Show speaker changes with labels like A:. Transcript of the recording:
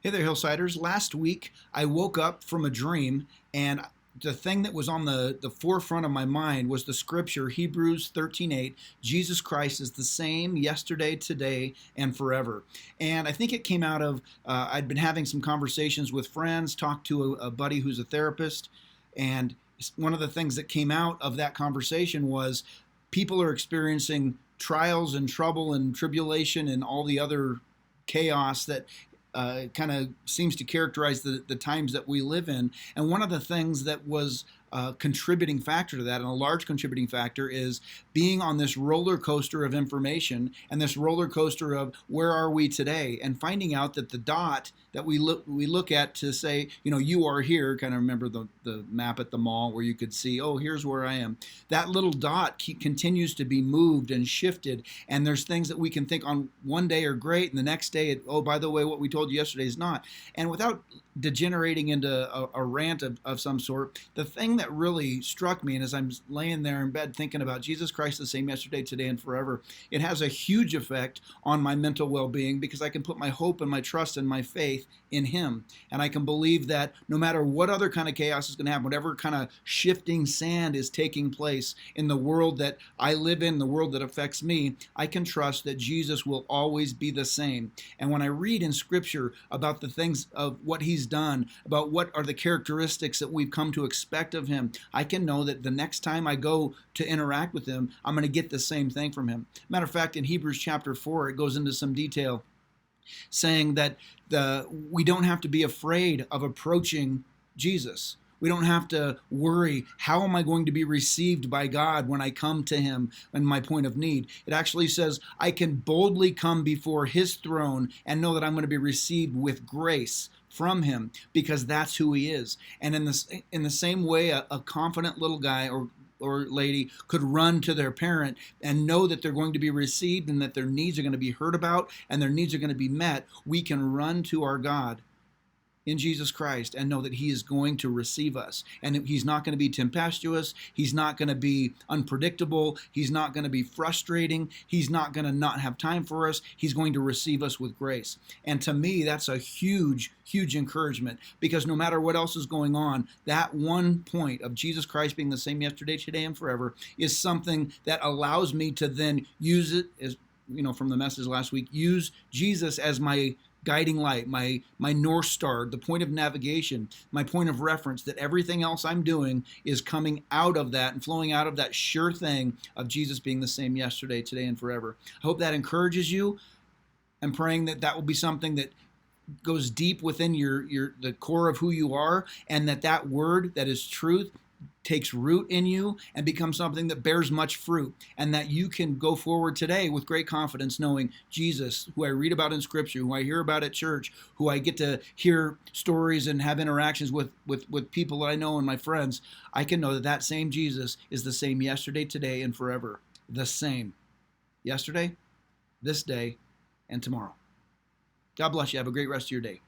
A: Hey there, Hillsiders. Last week, I woke up from a dream, and the thing that was on the forefront of my mind was the scripture, Hebrews 13:8. Jesus Christ is the same yesterday, today, and forever. And I think it came out of, I'd been having some conversations with friends, talked to a buddy who's a therapist, and one of the things that came out of that conversation was people are experiencing trials and trouble and tribulation and all the other chaos that kind of seems to characterize the times that we live in. And one of the things that was a contributing factor to that, and a large contributing factor, is being on this roller coaster of information and this roller coaster of where are we today, and finding out that the dot that we look at to say, you are here, kind of remember the map at the mall where you could see, oh, here's where I am. That little dot continues to be moved and shifted, and there's things that we can think on one day are great, and the next day, oh, by the way, what we told you yesterday is not. And without degenerating into a rant of some sort, the thing that really struck me, and as I'm laying there in bed thinking about Jesus Christ the same yesterday, today, and forever, it has a huge effect on my mental well-being, because I can put my hope and my trust and my faith in Him. And I can believe that no matter what other kind of chaos is going to happen, whatever kind of shifting sand is taking place in the world that I live in, the world that affects me, I can trust that Jesus will always be the same. And when I read in Scripture about the things of what He's done, about what are the characteristics that we've come to expect of Him, I can know that the next time I go to interact with Him, I'm going to get the same thing from Him. Matter of fact, in Hebrews chapter 4, it goes into some detail saying that we don't have to be afraid of approaching Jesus. We don't have to worry, how am I going to be received by God when I come to Him in my point of need? It actually says, I can boldly come before His throne and know that I'm going to be received with grace from Him, because that's who He is. And in the same way, a confident little guy or lady could run to their parent and know that they're going to be received and that their needs are going to be heard about and their needs are going to be met, we can run to our God in Jesus Christ and know that He is going to receive us. And He's not going to be tempestuous. He's not going to be unpredictable. He's not going to be frustrating. He's not going to not have time for us. He's going to receive us with grace. And to me, that's a huge, huge encouragement, because no matter what else is going on, that one point of Jesus Christ being the same yesterday, today, and forever is something that allows me to then use it, as from the message last week, use Jesus as my guiding light, my North Star, the point of navigation, my point of reference, that everything else I'm doing is coming out of that and flowing out of that sure thing of Jesus being the same yesterday, today, and forever. I hope that encourages you. I'm praying that that will be something that goes deep within the core of who you are, and that word that is truth takes root in you and becomes something that bears much fruit, and that you can go forward today with great confidence knowing Jesus, who I read about in Scripture, who I hear about at church, who I get to hear stories and have interactions with people that I know and my friends. I can know that that same Jesus is the same yesterday, today, and forever. The same. Yesterday, this day, and tomorrow. God bless you. Have a great rest of your day.